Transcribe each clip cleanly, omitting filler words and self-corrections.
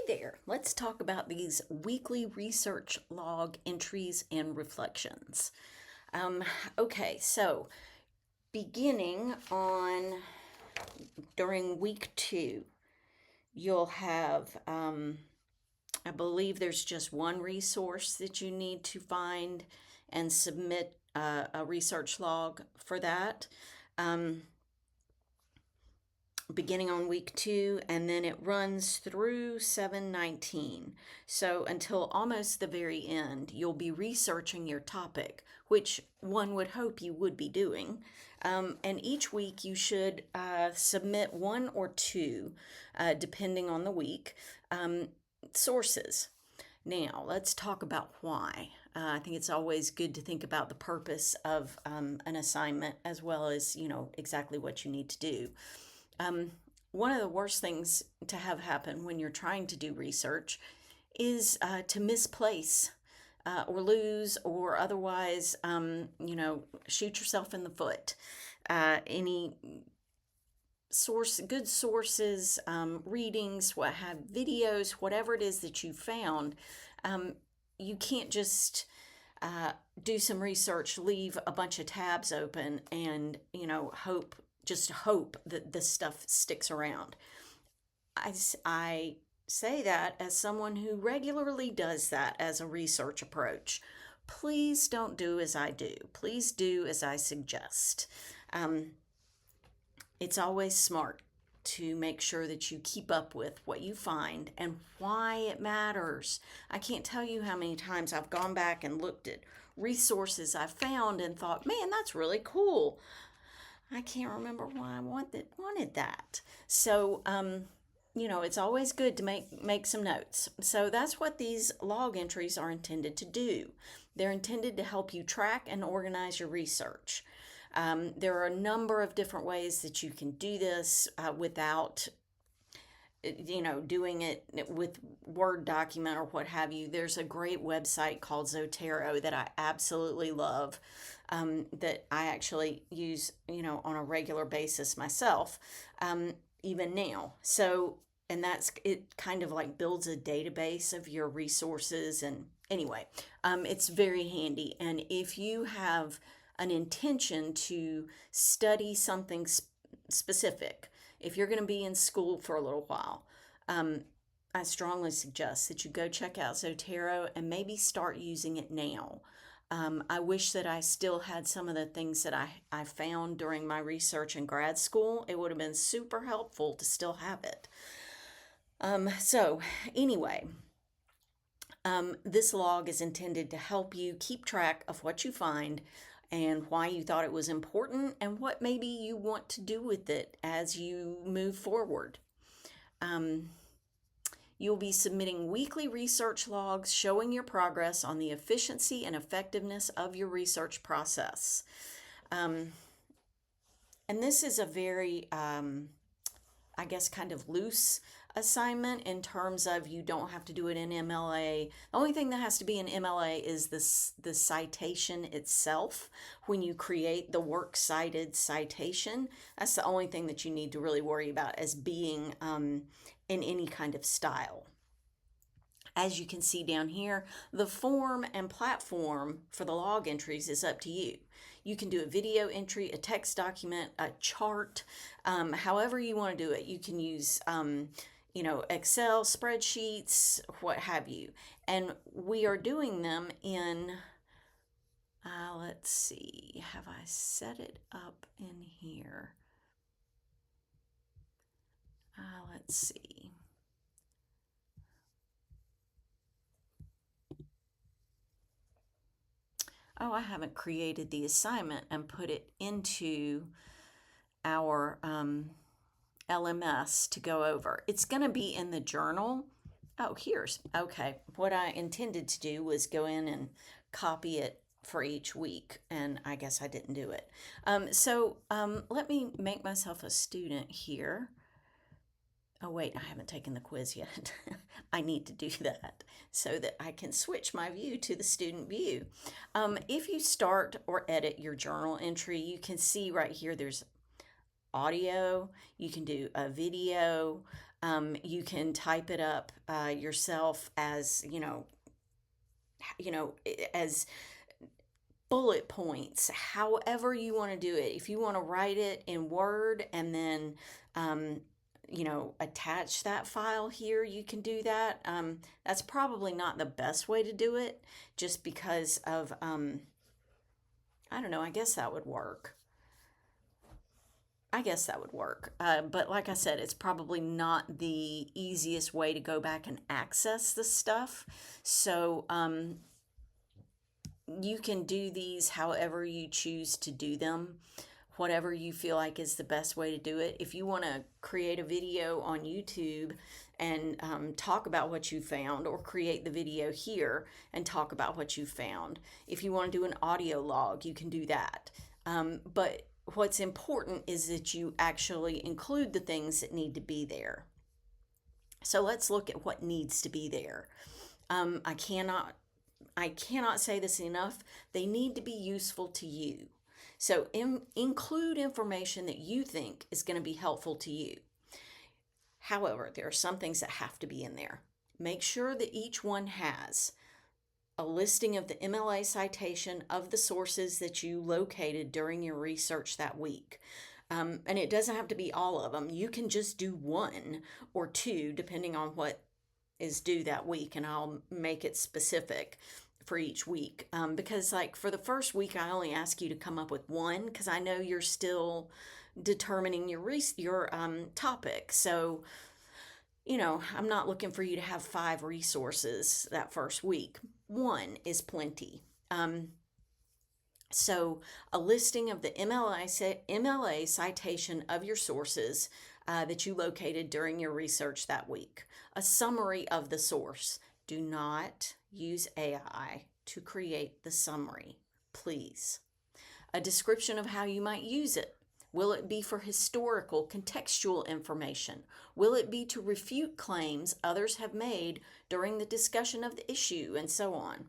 there, let's talk about these weekly research log entries and reflections. Um, okay, so beginning on during week 2, you'll have, I believe there's just one resource that you need to find and submit a research log for that. Um, Beginning on week 2, and then it runs through 719. So until almost the very end, you'll be researching your topic, which one would hope you would be doing. And each week you should submit one or two, depending on the week, sources. Now, let's talk about why. I think it's always good to think about the purpose of an assignment as well as, exactly what you need to do. One of the worst things to have happen when you're trying to do research is to misplace or lose or otherwise, shoot yourself in the foot. Any good sources, readings, videos, whatever it is that you found, you can't just do some research, leave a bunch of tabs open, and hope that this stuff sticks around. I say that as someone who regularly does that as a research approach. Please don't do as I do. Please do as I suggest. It's always smart to make sure that you keep up with what you find and why it matters. I can't tell you how many times I've gone back and looked at resources I found and thought, man, that's really cool. I can't remember why I wanted that. So, it's always good to make some notes. So that's what these log entries are intended to do. They're intended to help you track and organize your research. There are a number of different ways that you can do this without doing it with Word document or what have you. There's a great website called Zotero that I absolutely love, that I actually use, on a regular basis myself, even now. So, and it kind of like builds a database of your resources. And anyway, it's very handy. And if you have an intention to study something specific, if you're going to be in school for a little while, I strongly suggest that you go check out Zotero and maybe start using it now. I wish that I still had some of the things that I found during my research in grad school. It would have been super helpful to still have it. So anyway, this log is intended to help you keep track of what you find and why you thought it was important and what maybe you want to do with it as you move forward. You'll be submitting weekly research logs showing your progress on the efficiency and effectiveness of your research process. And this is a very, I guess, kind of loose assignment in terms of you don't have to do it in MLA. The only thing that has to be in MLA is the citation itself. When you create the works cited citation, that's the only thing that you need to really worry about as being in any kind of style. As you can see down here, the form and platform for the log entries is up to you. You can do a video entry, a text document, a chart, however you want to do it. You can use Excel spreadsheets, what have you. And we are doing them in, let's see, have I set it up in here? Let's see. Oh, I haven't created the assignment and put it into our LMS to go over. It's going to be in the journal. Oh, okay. What I intended to do was go in and copy it for each week, and I guess I didn't do it. So let me make myself a student here. Oh, wait, I haven't taken the quiz yet. I need to do that so that I can switch my view to the student view. If you start or edit your journal entry, you can see right here there's audio, you can do a video, You can type it up yourself as, as bullet points, however you want to do it. If you want to write it in Word and then, attach that file here, you can do that. That's probably not the best way to do it, just because of, I don't know, I guess that would work. But like I said, it's probably not the easiest way to go back and access the stuff. So, you can do these however you choose to do them, whatever you feel like is the best way to do it. If you want to create a video on YouTube and talk about what you found, or create the video here and talk about what you found. If you want to do an audio log, you can do that. But what's important is that you actually include the things that need to be there. So let's look at what needs to be there. I cannot say this enough. They need to be useful to you. So include information that you think is going to be helpful to you. However, there are some things that have to be in there. Make sure that each one has a listing of the MLA citation of the sources that you located during your research that week. And it doesn't have to be all of them. You can just do one or two, depending on what is due that week, and I'll make it specific for each week. Because like for the first week, I only ask you to come up with one, because I know you're still determining your topic. So, I'm not looking for you to have 5 resources that first week. One is plenty. So a listing of the MLA citation of your sources that you located during your research that week. A summary of the source. Do not use AI to create the summary, please. A description of how you might use it. Will it be for historical, contextual information? Will it be to refute claims others have made during the discussion of the issue, and so on?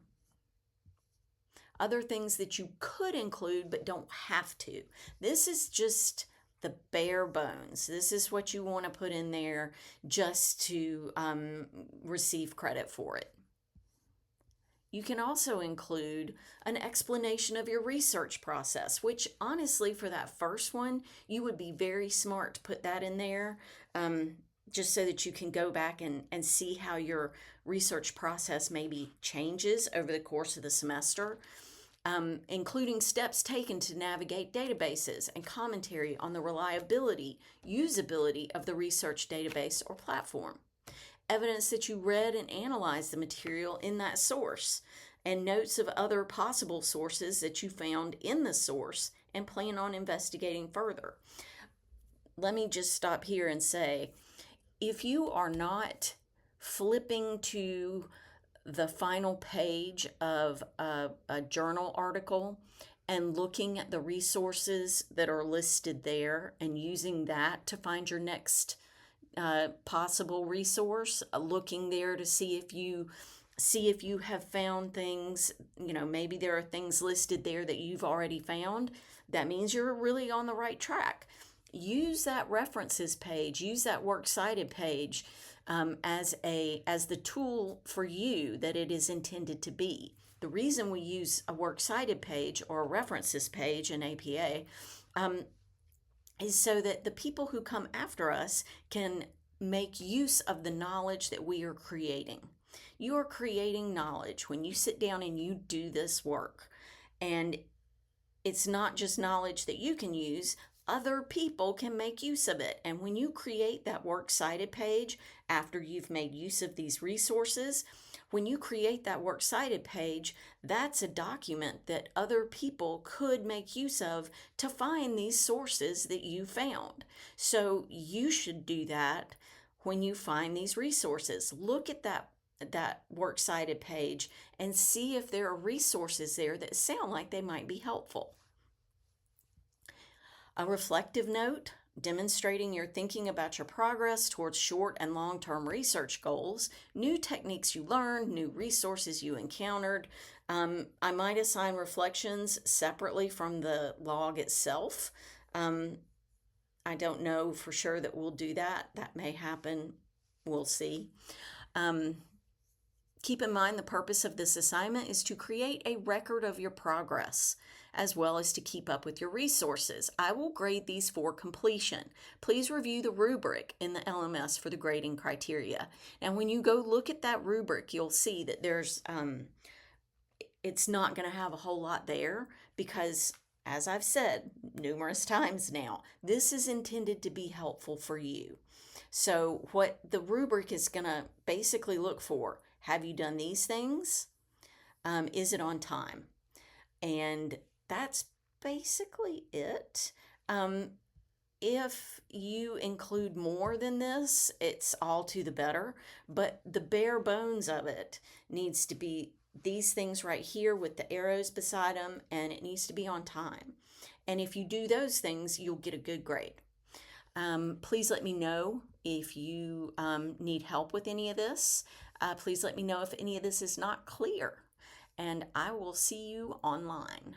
Other things that you could include but don't have to. This is just the bare bones. This is what you want to put in there just to receive credit for it. You can also include an explanation of your research process, which honestly, for that first one, you would be very smart to put that in there, just so that you can go back and see how your research process maybe changes over the course of the semester. Including steps taken to navigate databases and commentary on the reliability, usability of the research database or platform. Evidence that you read and analyzed the material in that source, and notes of other possible sources that you found in the source and plan on investigating further. Let me just stop here and say, if you are not flipping to the final page of a journal article and looking at the resources that are listed there and using that to find your next possible resource, looking there to see if you have found things, maybe there are things listed there that you've already found, that means you're really on the right track. Use that references page, use that works cited page as the tool for you that it is intended to be. The reason we use a works cited page or a references page in APA is so that the people who come after us can make use of the knowledge that we are creating. You are creating knowledge when you sit down and you do this work. And it's not just knowledge that you can use, other people can make use of it. And when you create that works cited page after you've made use of these resources, when you create that works cited page, that's a document that other people could make use of to find these sources that you found. So you should do that when you find these resources. Look at that works cited page and see if there are resources there that sound like they might be helpful. A reflective note demonstrating your thinking about your progress towards short and long-term research goals, new techniques you learned, new resources you encountered. I might assign reflections separately from the log itself. I don't know for sure that we'll do that. That may happen we'll see. Keep in mind the purpose of this assignment is to create a record of your progress, as well as to keep up with your resources. I will grade these for completion. Please review the rubric in the LMS for the grading criteria. And when you go look at that rubric, you'll see that it's not going to have a whole lot there because, as I've said numerous times now, this is intended to be helpful for you. So what the rubric is going to basically look for: have you done these things? Is it on time? And that's basically it. If you include more than this, it's all to the better, but the bare bones of it needs to be these things right here with the arrows beside them, and it needs to be on time. And if you do those things, you'll get a good grade. Please let me know if you need help with any of this. Please let me know if any of this is not clear, and I will see you online.